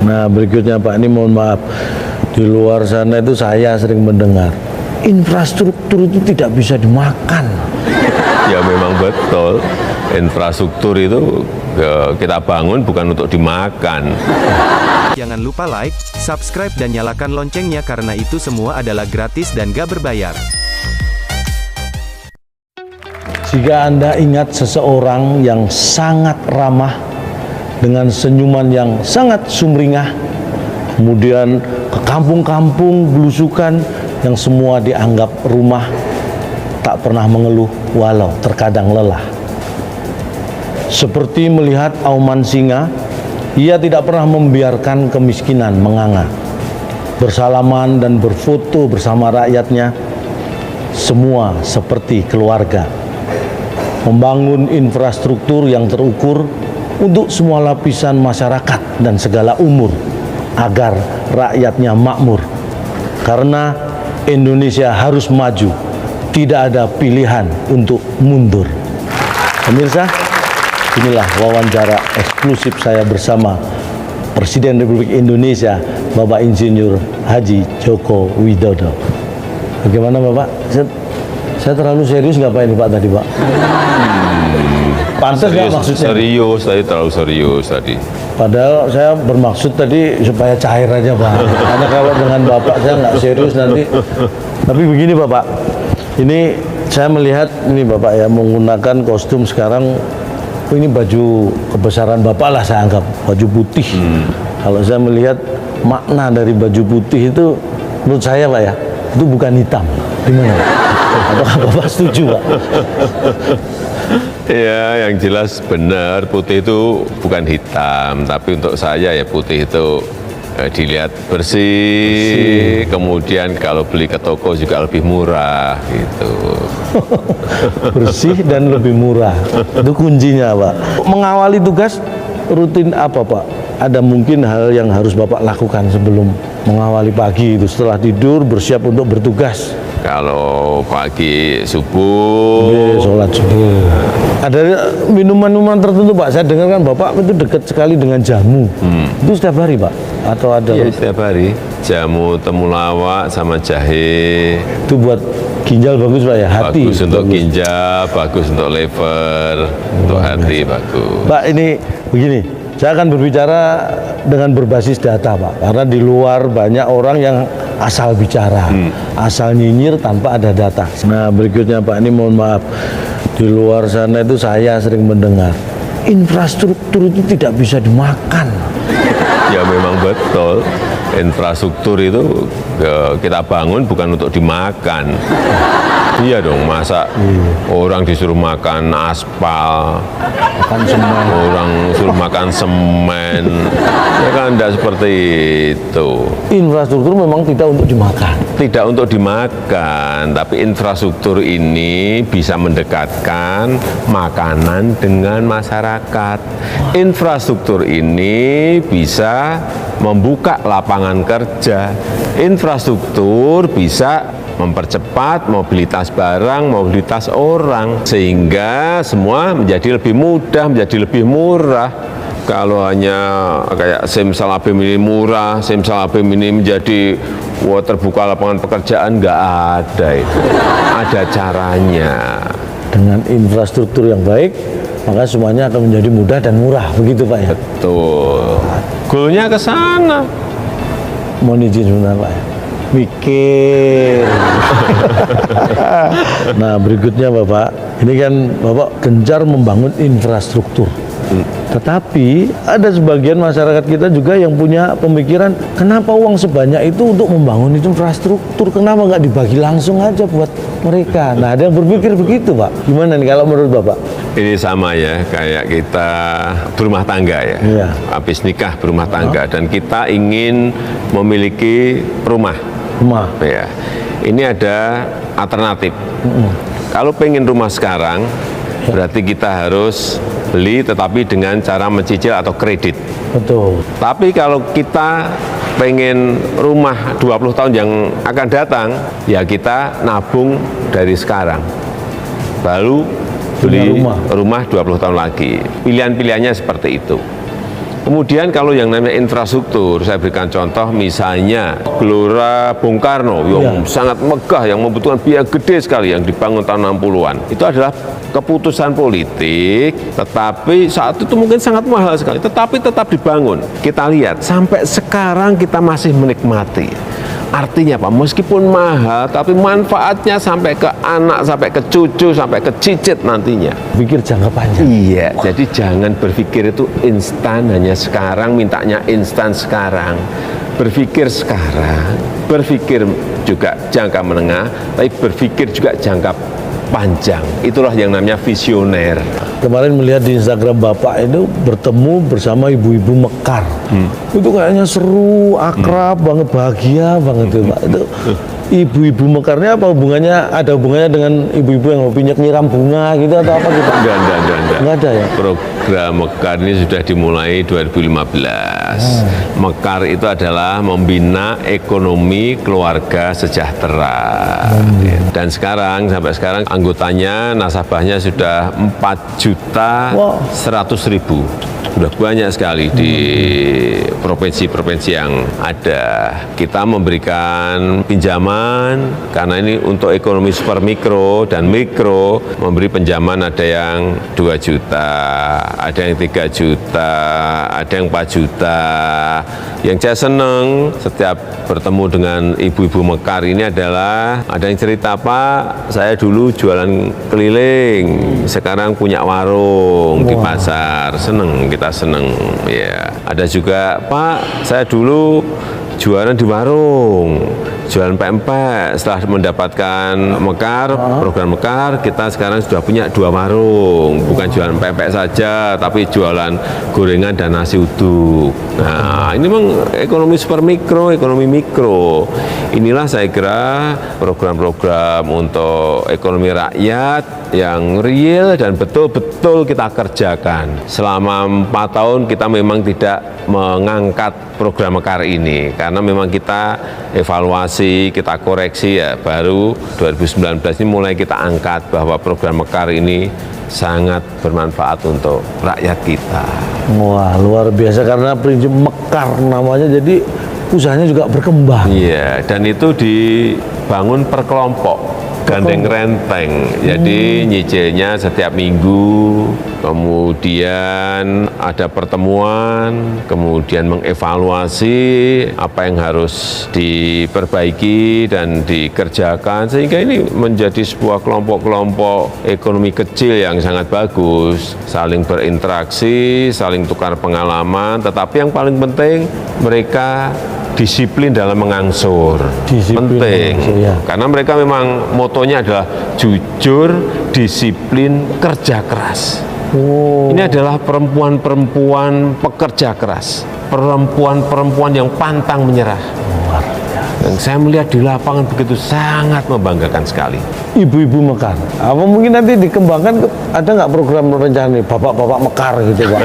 Nah berikutnya Pak, ini mohon maaf, di luar sana itu saya sering mendengar infrastruktur itu tidak bisa dimakan. Ya memang betul, infrastruktur itu kita bangun bukan untuk dimakan. Jangan lupa like, subscribe dan nyalakan loncengnya karena itu semua adalah gratis dan gak berbayar. Jika Anda ingat seseorang yang sangat ramah, dengan senyuman yang sangat sumringah, kemudian ke kampung-kampung belusukan yang semua dianggap rumah, tak pernah mengeluh walau terkadang lelah. Seperti melihat auman singa, ia tidak pernah membiarkan kemiskinan menganga. Bersalaman dan berfoto bersama rakyatnya, semua seperti keluarga. Membangun infrastruktur yang terukur untuk semua lapisan masyarakat dan segala umur, agar rakyatnya makmur. Karena Indonesia harus maju, tidak ada pilihan untuk mundur. Pemirsa, inilah wawancara eksklusif saya bersama Presiden Republik Indonesia, Bapak Insinyur Haji Joko Widodo. Bagaimana Bapak? Saya terlalu serius nggak Pak ini Pak tadi Pak? Pantas nggak maksudnya? Serius tadi, terlalu serius tadi. Padahal saya bermaksud tadi supaya cair aja Pak. Karena kalau dengan Bapak saya nggak serius nanti. Tapi begini Bapak, ini saya melihat ini Bapak ya menggunakan kostum sekarang. Ini baju kebesaran Bapak lah saya anggap, baju putih. Kalau saya melihat makna dari baju putih itu, menurut saya Pak ya, itu bukan hitam. Gimana? Apakah Bapak setuju Pak? Ya, yang jelas benar putih itu bukan hitam, tapi untuk saya ya putih itu dilihat bersih, kemudian kalau beli ke toko juga lebih murah gitu. Bersih dan lebih murah, itu kuncinya Pak. Mengawali tugas rutin apa Pak? Ada mungkin hal yang harus Bapak lakukan sebelum mengawali pagi itu, setelah tidur bersiap untuk bertugas? Kalau pagi subuh, sholat subuh. Ada minuman-minuman tertentu Pak? Saya dengar kan Bapak itu dekat sekali dengan jamu. Itu setiap hari Pak? Atau ada? Iya setiap hari. Jamu temulawak sama jahe. Itu buat ginjal bagus Pak ya? Hati? Bagus untuk ginjal, bagus untuk liver, untuk hati bagus. Pak ini begini, saya akan berbicara dengan berbasis data Pak. Karena di luar banyak orang yang asal bicara, asal nyinyir tanpa ada data. Nah berikutnya Pak, ini mohon maaf, di luar sana itu saya sering mendengar infrastruktur itu tidak bisa dimakan. Ya memang betul, infrastruktur itu kita bangun bukan untuk dimakan. Iya dong, masa orang disuruh makan aspal, orang suruh makan semen, ya kan tidak seperti itu. Infrastruktur memang tidak untuk dimakan. Tidak untuk dimakan, tapi infrastruktur ini bisa mendekatkan makanan dengan masyarakat. Infrastruktur ini bisa membuka lapangan kerja. Infrastruktur bisa mempercepat mobilitas barang, mobilitas orang, sehingga semua menjadi lebih mudah, menjadi lebih murah. Kalau hanya kayak simsalabim ini murah, simsalabim ini menjadi terbuka lapangan pekerjaan, nggak ada itu. Ada caranya. Dengan infrastruktur yang baik, maka semuanya akan menjadi mudah dan murah, begitu Pak ya? Betul. Goalnya ke sana. Mohon izin sebentar Pak ya. Mikir. Nah berikutnya Bapak, ini kan Bapak gencar membangun infrastruktur. Tetapi ada sebagian masyarakat kita juga yang punya pemikiran, kenapa uang sebanyak itu untuk membangun infrastruktur, kenapa nggak dibagi langsung aja buat mereka? Nah ada yang berpikir begitu Pak, gimana nih kalau menurut Bapak? Ini sama ya, kayak kita berumah tangga ya, habis nikah berumah tangga, dan kita ingin memiliki rumah. Ya, ini ada alternatif. Kalau pengen rumah sekarang, berarti kita harus beli tetapi dengan cara mencicil atau kredit. Betul. Tapi kalau kita pengen rumah 20 tahun yang akan datang, ya kita nabung dari sekarang. Baru beli rumah 20 tahun lagi. Pilihan-pilihannya seperti itu. Kemudian kalau yang namanya infrastruktur, saya berikan contoh misalnya Gelora Bung Karno yang sangat megah, yang membutuhkan biaya gede sekali yang dibangun tahun 60-an. Itu adalah keputusan politik, tetapi saat itu mungkin sangat mahal sekali, tetapi tetap dibangun. Kita lihat, sampai sekarang kita masih menikmati. Artinya apa? Meskipun mahal, tapi manfaatnya sampai ke anak, sampai ke cucu, sampai ke cicit nantinya. Pikir jangka panjang. Iya, jadi jangan berpikir itu instan, hanya sekarang, mintanya instan sekarang. Berpikir sekarang, berpikir juga jangka menengah, tapi berpikir juga jangka panjang. Itulah yang namanya visioner. Kemarin melihat di Instagram Bapak itu bertemu bersama ibu-ibu Mekar. Itu kayaknya seru, akrab banget, bahagia banget itu Pak. Itu ibu-ibu Mekarnya apa hubungannya? Ada hubungannya dengan ibu-ibu yang hobinya nyiram bunga gitu atau apa gitu? Enggak ada ya? Program Mekar ini sudah dimulai 2015. Mekar itu adalah membina ekonomi keluarga sejahtera. Dan sekarang, sampai sekarang anggotanya, nasabahnya sudah 4.100.000. Sudah banyak sekali di provinsi-provinsi yang ada. Kita memberikan pinjaman, karena ini untuk ekonomi super mikro dan mikro, memberi pinjaman ada yang 2 juta, ada yang 3 juta, ada yang 4 juta. Yang saya senang setiap bertemu dengan ibu-ibu Mekar ini adalah, ada yang cerita, Pak, saya dulu jualan keliling, sekarang punya warung di pasar. Seneng, kita seneng ya. Ada juga, Pak, saya dulu jualan di warung, jualan pempek. Setelah mendapatkan Mekar, program Mekar, kita sekarang sudah punya 2 warung, bukan jualan pempek saja, tapi jualan gorengan dan nasi uduk. Nah, ini memang ekonomi super mikro, ekonomi mikro. Inilah saya kira program-program untuk ekonomi rakyat yang real dan betul-betul kita kerjakan. Selama 4 tahun kita memang tidak mengangkat program Mekar ini, karena memang kita evaluasi, kita koreksi ya, baru 2019 ini mulai kita angkat bahwa program Mekar ini sangat bermanfaat untuk rakyat kita. Wah, luar biasa, karena prinsip Mekar namanya, jadi usahanya juga berkembang. Iya, dan itu dibangun per kelompok, gandeng renteng. Jadi nyicilnya setiap minggu, kemudian ada pertemuan, kemudian mengevaluasi apa yang harus diperbaiki dan dikerjakan, sehingga ini menjadi sebuah kelompok-kelompok ekonomi kecil yang sangat bagus, saling berinteraksi, saling tukar pengalaman, tetapi yang paling penting mereka disiplin dalam mengangsur. Penting, karena mereka memang motonya adalah jujur, disiplin, kerja keras. Ini adalah perempuan-perempuan pekerja keras, perempuan-perempuan yang pantang menyerah. Dan saya melihat di lapangan begitu sangat membanggakan sekali. Ibu-ibu Mekar, apa mungkin nanti dikembangkan, ada nggak program rencana bapak-bapak Mekar gitu Pak?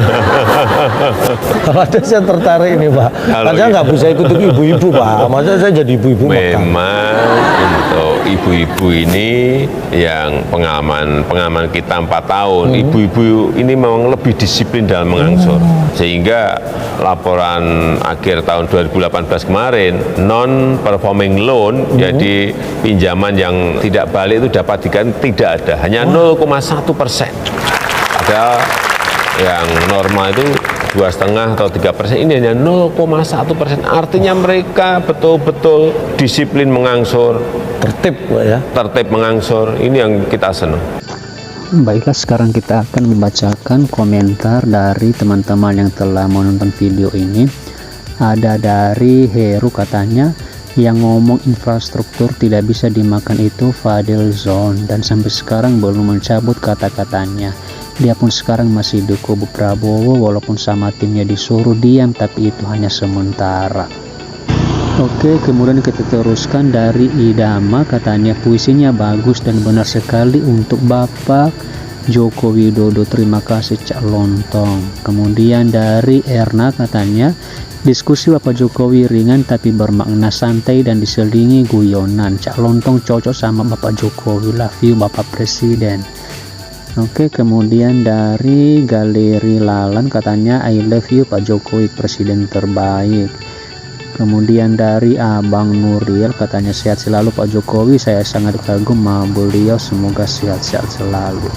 Kalau ada saya tertarik ini Pak. Saya nggak bisa ikut ibu-ibu Pak, masa saya jadi ibu-ibu Mekar? Memang untuk ibu-ibu ini yang pengalaman kita 4 tahun, ibu-ibu ini memang lebih disiplin dalam mengangsur. Sehingga laporan akhir tahun 2018 kemarin, non-performing loan, jadi pinjaman yang tidak balik itu dapat dikatakan tidak ada, hanya 0,1%. Padahal yang normal itu 2,5 atau 3%, ini hanya 0,1%. Artinya mereka betul-betul disiplin mengangsur, tertib Pak ya. Tertib mengangsur, ini yang kita senang. Baiklah, sekarang kita akan membacakan komentar dari teman-teman yang telah menonton video ini. Ada dari Heru, katanya yang ngomong infrastruktur tidak bisa dimakan itu Fadil Zon, dan sampai sekarang belum mencabut kata-katanya. Dia pun sekarang masih dukung Prabowo walaupun sama timnya disuruh diam, tapi itu hanya sementara. Oke, kemudian kita teruskan dari Idama, katanya puisinya bagus dan benar sekali untuk Bapak Joko Widodo, terima kasih Cak Lontong. Kemudian dari Erna, katanya diskusi Bapak Jokowi ringan tapi bermakna santai dan diselingi guyonan. Cak Lontong cocok sama Bapak Jokowi, love you Bapak Presiden. Oke, kemudian dari Galeri Lalan katanya I love you Pak Jokowi presiden terbaik. Kemudian dari Abang Nuril katanya sehat selalu Pak Jokowi, saya sangat kagum sama beliau, semoga sehat-sehat selalu.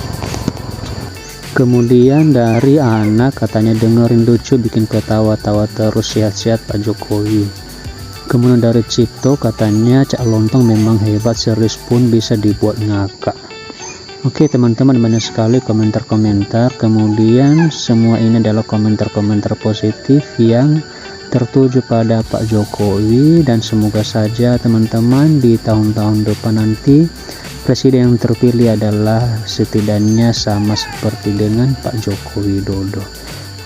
Kemudian dari Anak katanya dengerin lucu bikin ketawa-tawa terus, sehat-sehat Pak Jokowi. Kemudian dari Cipto katanya Cak Lontong memang hebat, serius pun bisa dibuat ngakak. Oke teman-teman, banyak sekali komentar-komentar. Kemudian semua ini adalah komentar-komentar positif yang tertuju pada Pak Jokowi, dan semoga saja teman-teman di tahun-tahun depan nanti presiden yang terpilih adalah setidaknya sama seperti dengan Pak Joko Widodo.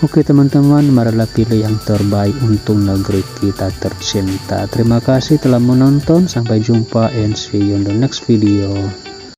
Oke teman-teman, marilah pilih yang terbaik untuk negeri kita tercinta. Terima kasih telah menonton, sampai jumpa and see you in the next video.